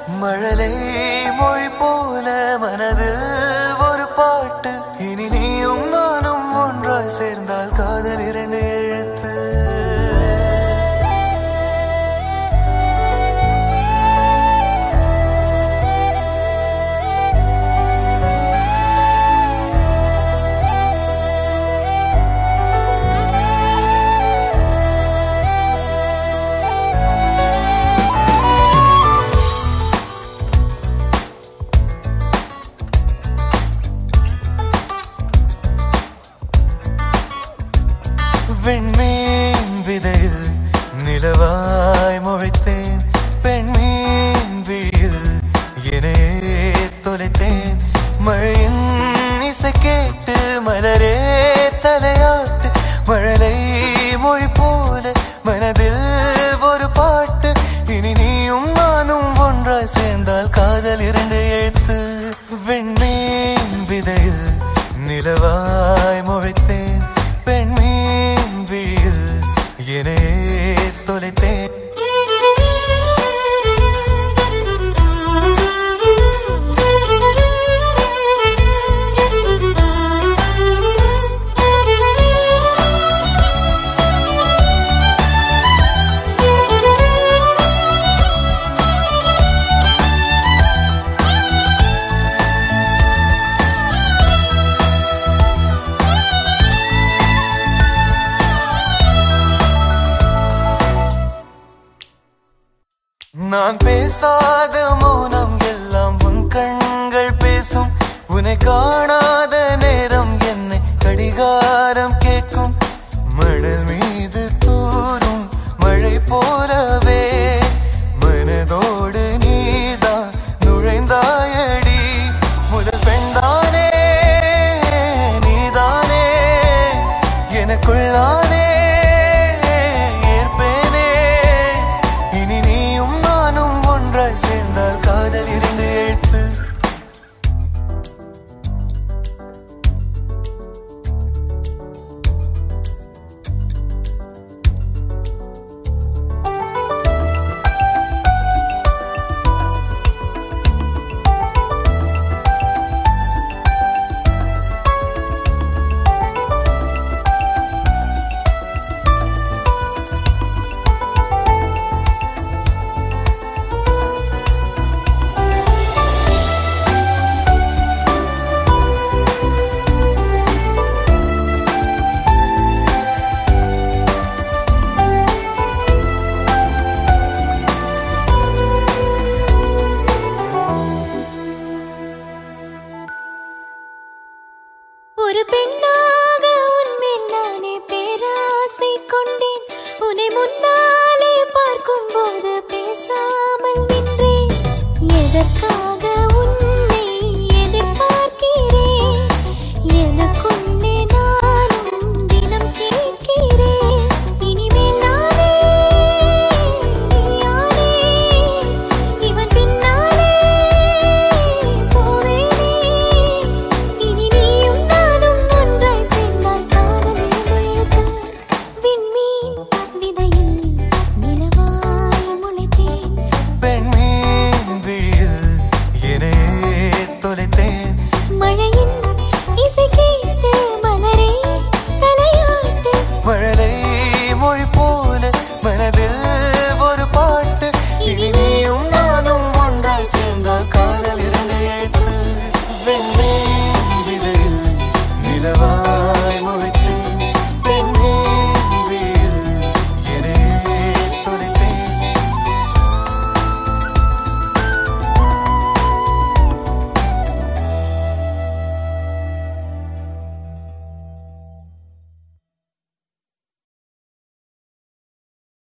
மழலை மொழி போல மனதில் ஒரு பாட்டு. இனி நீயும் நானும் ஒன்றாய் சேர்ந்தால் காதல் இரண்டு எழுத்து. விண்மீன் விதையில் நிலவாய் முளைத்தேன். பெண்மீன் விழியில் என்னையே தொலைத்தேன். மழையின் இசை கேட்டு மலரே தலையாட்டு. மழலை மொழி போல மனதில் ஒரு பாட்டு. இனி நீயும் நானும் ஒன்றாய் சேர்ந்தால் காதல் இரண்டு எழுத்து. விண்மீன் விதையில் நிலவாய் முளைத்தேன். பெண்மீன் விழியில் என்னையே தொலைத்தேன். நான் பேசாத மௌனம் எல்லாம் உன் கண்கள் பேசும். உன்னை காணாத நேரம் என்னை கடிகாரம் கேட்கும். மணல் மீது தூரும் மழை போலவே மனதோடு நீதான் நுழைந்தாயடி. முதல் பெண்தானே நீதானே எனக்குள்ளா